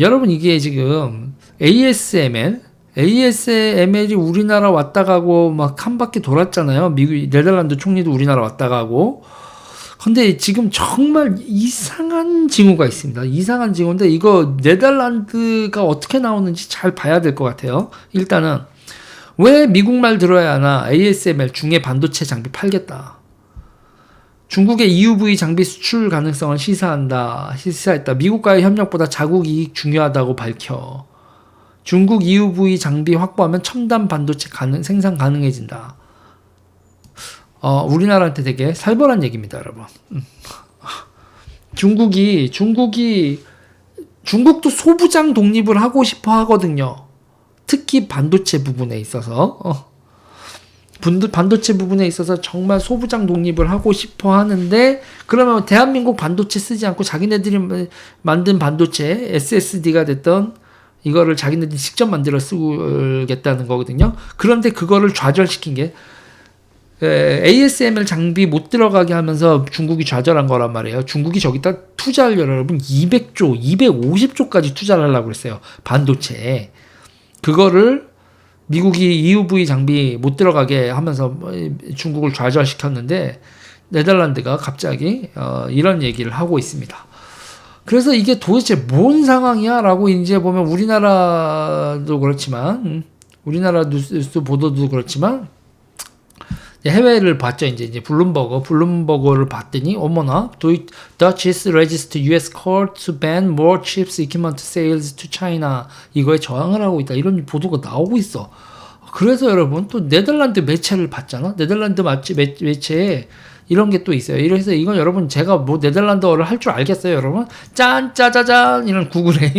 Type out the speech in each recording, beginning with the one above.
여러분 이게 지금 ASML이 우리나라 왔다 가고 막 한 바퀴 돌았잖아요. 네덜란드 총리도 우리나라 왔다 가고. 근데 지금 정말 이상한 징후가 있습니다. 이상한 징후인데 이거 네덜란드가 어떻게 나오는지 잘 봐야 될 것 같아요. 일단은 왜 미국 말 들어야 하나? ASML 중에 반도체 장비 팔겠다. 중국의 EUV 장비 수출 가능성을 시사했다. 미국과의 협력보다 자국 이익 중요하다고 밝혀. 중국 EUV 장비 확보하면 첨단 반도체 생산 가능해진다. 우리나라한테 되게 살벌한 얘기입니다, 여러분. 중국도 소부장 독립을 하고 싶어 하거든요. 특히 반도체 부분에 있어서. 반도체 부분에 있어서 정말 소부장 독립을 하고 싶어 하는데, 그러면 대한민국 반도체 쓰지 않고 자기네들이 만든 반도체, SSD가 됐던 이거를 자기네들이 직접 만들어 쓰겠다는 거거든요. 그런데 그거를 좌절시킨 게 ASML 장비 못 들어가게 하면서 중국이 좌절한 거란 말이에요. 중국이 저기다 투자를 여러분 200조, 250조까지 투자를 하려고 그랬어요. 반도체에. 그거를 미국이 EUV 장비 못 들어가게 하면서 중국을 좌절시켰는데 네덜란드가 갑자기 이런 얘기를 하고 있습니다. 그래서 이게 도대체 뭔 상황이야? 라고 이제 보면 우리나라도 그렇지만 우리나라 뉴스 보도도 그렇지만 해외를 봤죠. 이제 블룸버거를 봤더니 어머나 Dutch is registered U.S. court to ban more chips equipment sales to China. 이거에 저항을 하고 있다. 이런 보도가 나오고 있어. 그래서 여러분 또 네덜란드 매체를 봤잖아. 네덜란드 매체에 이런 게 또 있어요. 이래서 이건 여러분 제가 뭐 네덜란드어를 할 줄 알겠어요, 여러분? 짠 짜자잔 이런 구글에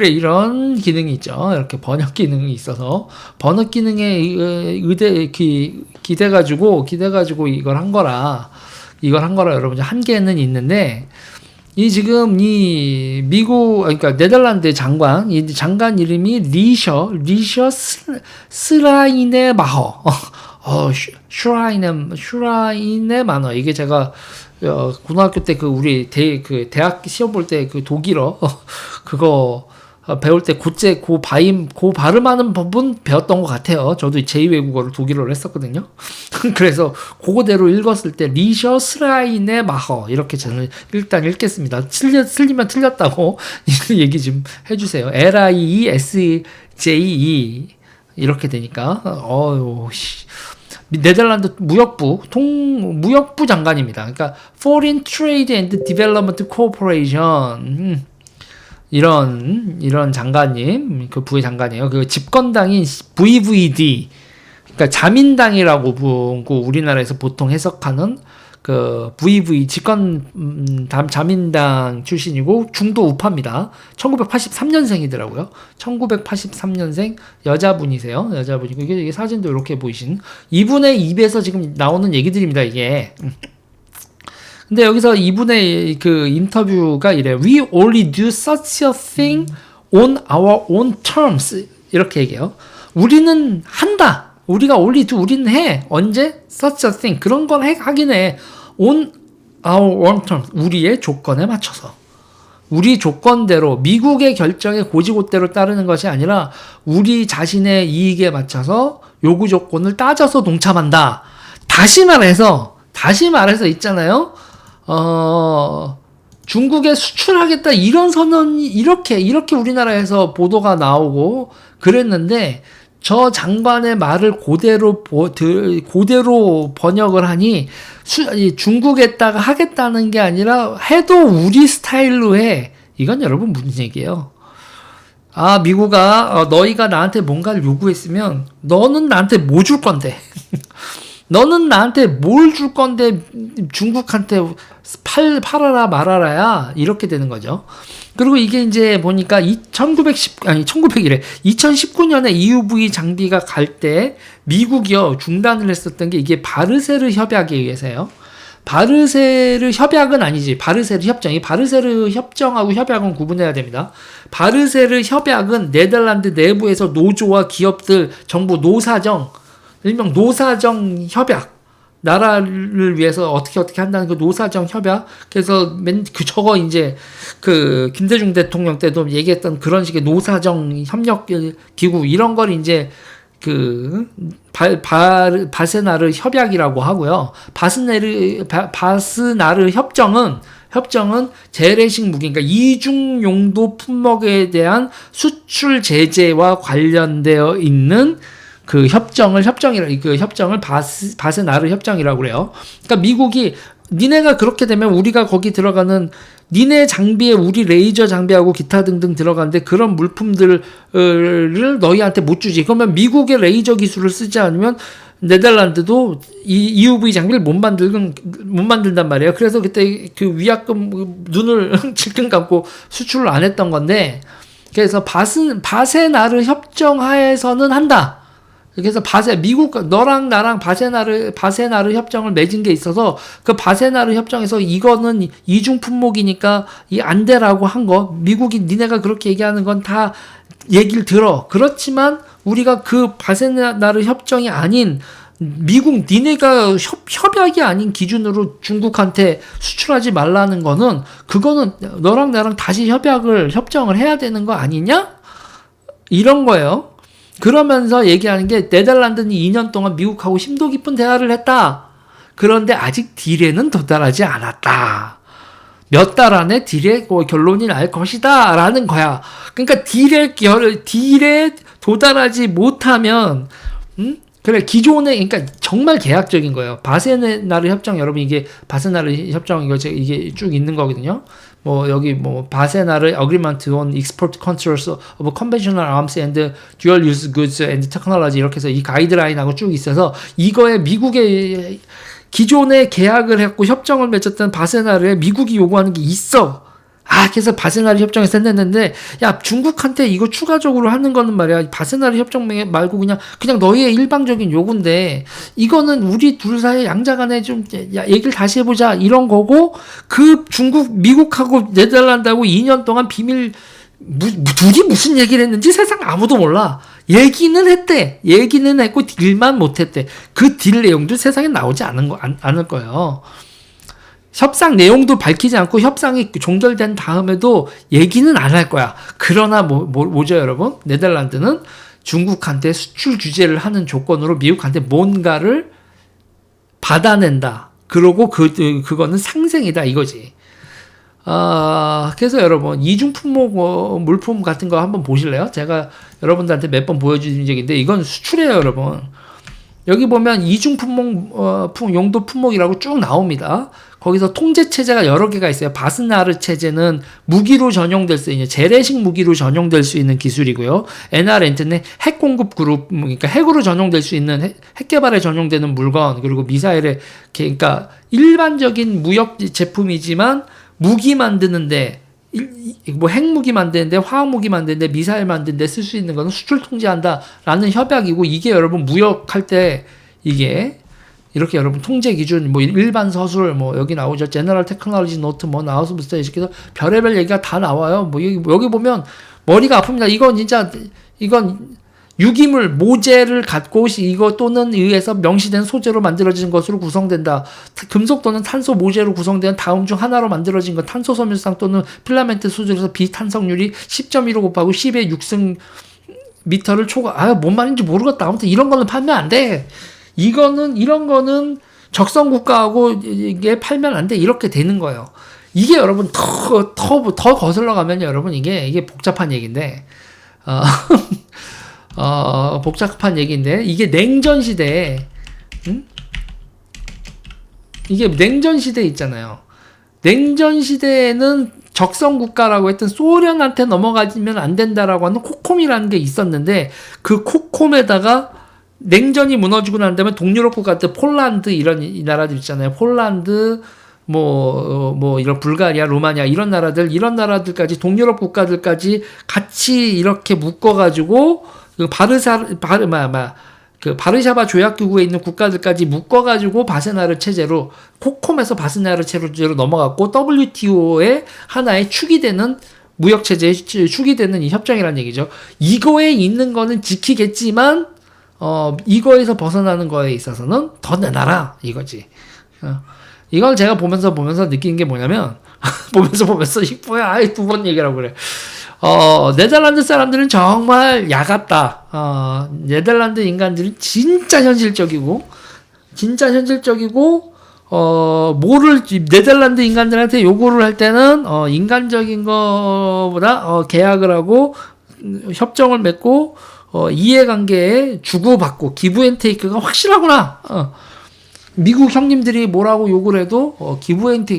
이런 기능이 있죠. 이렇게 번역 기능이 있어서 번역 기능에 기대가지고 이걸 한 거라 여러분 한계는 있는데 지금 미국 그러니까 네덜란드 장관 이름이 리셔 스라이네 마허. 슈라인의 만화. 이게 제가, 고등학교 때 우리 대학 시험 볼 때 독일어, 그거, 배울 때 발음하는 법은 배웠던 것 같아요. 저도 제2외국어를 독일어를 했었거든요. 그래서 그거대로 읽었을 때, 리셔 스라인의 마허. 이렇게 저는 일단 읽겠습니다. 틀리면 틀렸다고 얘기 좀 해주세요. LIESJE. 이렇게 되니까, 네덜란드 무역부 장관입니다. 그러니까 Foreign Trade and Development Corporation 이런 장관님 그 부의 장관이에요. 그 집권당인 VVD 그러니까 자민당이라고 우리나라에서 보통 해석하는 그 자민당 출신이고 중도 우파입니다. 1983년생이더라고요. 1983년생 여자분이세요. 여자분이고 이게 사진도 이렇게 보이신 이분의 입에서 지금 나오는 얘기들입니다. 이게. 근데 여기서 이분의 그 인터뷰가 이래요. We only do such a thing on our own terms. 이렇게 얘기해요. 우리는 한다. 우리는 해. 언제? Such a thing. 그런 건 하긴 해. On our own terms. 우리의 조건에 맞춰서. 우리 조건대로 미국의 결정에 고지고대로 따르는 것이 아니라 우리 자신의 이익에 맞춰서 요구 조건을 따져서 동참한다. 다시 말해서 있잖아요. 중국에 수출하겠다 이런 선언이 이렇게 우리나라에서 보도가 나오고 그랬는데 저 장관의 말을 그대로 번역을 하니 중국에다가 하겠다는 게 아니라 해도 우리 스타일로 해. 이건 여러분 무슨 얘기예요? 미국아 너희가 나한테 뭔가를 요구했으면 너는 나한테 뭐 줄 건데? 너는 나한테 뭘 줄 건데 중국한테 팔아라 말아라야 이렇게 되는 거죠. 그리고 이게 이제 보니까 2019년에 EUV 장비가 갈 때 미국이요 중단을 했었던 게 이게 바르세르 협약에 의해서요. 바르세르 협약은 아니지. 바르세르 협정이 바르세르 협정하고 협약은 구분해야 됩니다. 바르세르 협약은 네덜란드 내부에서 노조와 기업들 정부 노사정 일명 노사정 협약 나라를 위해서 어떻게 한다는 그 노사정 협약. 그래서 저거 이제 그 김대중 대통령 때도 얘기했던 그런 식의 노사정 협력 기구 이런 걸 이제 그 바세나르 협약이라고 하고요. 바스나르 협정은 재래식 무기, 그러니까 이중 용도 품목에 대한 수출 제재와 관련되어 있는 그 협정을 바세나르 협정이라고 그래요. 그러니까 미국이 니네가 그렇게 되면 우리가 거기 들어가는 니네 장비에 우리 레이저 장비하고 기타 등등 들어가는데 그런 물품들을 너희한테 못 주지. 그러면 미국의 레이저 기술을 쓰지 않으면 네덜란드도 이 EUV 장비를 못 만든단 말이에요. 그래서 그때 그 위약금 눈을 질끈 감고 수출을 안 했던 건데, 그래서 바세나르 협정 하에서는 한다. 그래서 미국 너랑 나랑 바세나르 협정을 맺은 게 있어서 그 바세나르 협정에서 이거는 이중 품목이니까 이 안 돼라고 한 거, 미국이 니네가 그렇게 얘기하는 건 다 얘기를 들어. 그렇지만 우리가 그 바세나르 협정이 아닌 미국 니네가 협약이 아닌 기준으로 중국한테 수출하지 말라는 거는, 그거는 너랑 나랑 다시 협정을 해야 되는 거 아니냐? 이런 거예요. 그러면서 얘기하는 게, 네덜란드는 2년 동안 미국하고 심도 깊은 대화를 했다. 그런데 아직 딜에는 도달하지 않았다. 몇 달 안에 딜의 결론이 날 것이다. 라는 거야. 그러니까 딜에 도달하지 못하면, 그래, 그러니까 정말 계약적인 거예요. 바세나르 협정, 여러분, 이게 바세나르 협정, 이게 쭉 있는 거거든요. 여기 바세나르 Agreement on Export Controls of Conventional Arms and Dual Use Goods and Technology, 이렇게 해서 이 가이드라인하고 쭉 있어서, 이거에 미국의 기존에 계약을 했고 협정을 맺었던 바세나르에 미국이 요구하는 게 있어. 그래서 바세나르 협정에서 냈는데, 야, 중국한테 이거 추가적으로 하는 거는 말이야, 바세나르 협정 말고 그냥 너희의 일방적인 요구인데, 이거는 우리 둘 사이 양자 간에 좀, 얘기를 다시 해보자, 이런 거고, 미국하고 네덜란드하고 2년 동안 둘이 무슨 얘기를 했는지 세상 아무도 몰라. 얘기는 했고, 딜만 못했대. 그 딜 내용도 세상에 나오지 않을 거예요. 협상 내용도 밝히지 않고 협상이 종결된 다음에도 얘기는 안 할 거야. 그러나 뭐죠, 여러분? 네덜란드는 중국한테 수출 규제를 하는 조건으로 미국한테 뭔가를 받아낸다. 그러고 그거는 상생이다, 이거지. 그래서 여러분, 이중 품목 물품 같은 거 한번 보실래요? 제가 여러분들한테 몇 번 보여드린 적인데, 이건 수출이에요, 여러분. 여기 보면 이중 품목, 용도 품목이라고 쭉 나옵니다. 거기서 통제 체제가 여러 개가 있어요. 바스나르 체제는 무기로 전용될 수 있는, 재래식 무기로 전용될 수 있는 기술이고요. NRNT는 핵 공급 그룹, 그러니까 핵으로 전용될 수 있는 핵 개발에 전용되는 물건, 그리고 미사일에, 그러니까 일반적인 무역 제품이지만 무기 만드는데, 핵무기 만드는데, 화학무기 만드는데, 미사일 만드는데 쓸 수 있는 거는 수출 통제한다라는 협약이고, 이게 여러분 무역할 때 이게 이렇게 여러분 통제 기준, 일반 서술, 여기 나오죠. 제너럴 테크놀로지 노트, 나우스부터 이렇게 해서 별의별 얘기가 다 나와요. 여기 보면 머리가 아픕니다. 이건 유기물, 모재를 갖고 이거 또는 의해서 명시된 소재로 만들어진 것으로 구성된다. 금속 또는 탄소 모재로 구성된 다음 중 하나로 만들어진 것, 탄소 섬유상 또는 필라멘트 소재로서 비탄성률이 10.15 곱하고 10의 6승 미터를 초과. 뭔 말인지 모르겠다. 아무튼 이런 거는 팔면 안 돼. 이런 거는 적성 국가하고 이게 팔면 안 돼. 이렇게 되는 거예요. 이게 여러분 더 거슬러 가면 여러분 이게 복잡한 얘기인데, 복잡한 얘기인데, 이게 냉전 시대에, 이게 냉전 시대에 있잖아요. 냉전 시대에는 적성 국가라고 했던 소련한테 넘어가면 안 된다라고 하는 코콤이라는 게 있었는데, 그 코콤에다가 냉전이 무너지고 난 다음에 동유럽 국가들, 폴란드 이런 이 나라들 있잖아요. 폴란드, 이런 불가리아, 루마니아 이런 나라들까지, 동유럽 국가들까지 같이 이렇게 묶어가지고, 바르샤바 조약기구에 있는 국가들까지 묶어가지고 바세나르 체제로, 코콤에서 바세나르 체제로 넘어갔고, WTO의 하나의 축이 되는 무역체제에 축이 되는 이 협정이라는 얘기죠. 이거에 있는 거는 지키겠지만, 이거에서 벗어나는 거에 있어서는 더 내놔라 이거지. 이걸 제가 보면서 느낀 게 뭐냐면 보면서 뭐야 아이 두 번 얘기라고 그래. 네덜란드 사람들은 정말 야같다. 네덜란드 인간들은 진짜 현실적이고 뭐를 네덜란드 인간들한테 요구를 할 때는 인간적인 거보다 계약을 하고 협정을 맺고 이해관계에 주고받고 기브앤테이크가 확실하구나. 미국 형님들이 뭐라고 욕을 해도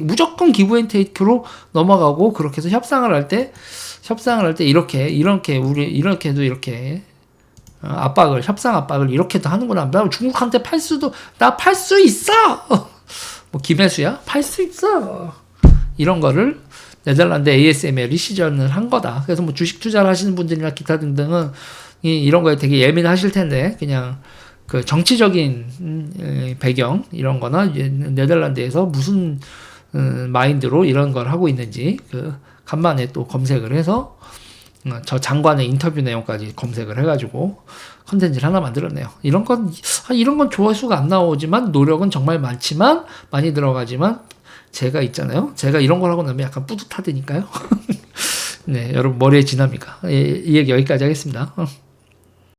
무조건 기브앤테이크로 넘어가고 그렇게 해서 협상을 할 때 이렇게도 이렇게 협상 압박을 이렇게도 하는구나. 나 중국한테 나 팔 수 있어. 뭐 김혜수야? 팔 수 있어. 이런 거를 네덜란드 ASML이 시전을 한 거다. 그래서 뭐 주식 투자를 하시는 분들이나 기타 등등은 이런 거에 되게 예민하실 텐데 그냥 그 정치적인 배경 이런 거나 네덜란드에서 무슨 마인드로 이런 걸 하고 있는지 간만에 또 검색을 해서 저 장관의 인터뷰 내용까지 검색을 해가지고 컨텐츠를 하나 만들었네요. 이런 건 조회수가 안 나오지만 노력은 정말 많이 들어가지만 제가 있잖아요. 제가 이런 걸 하고 나면 약간 뿌듯하다니까요. 네, 여러분 머리에 지납니까? 이 얘기 여기까지 하겠습니다.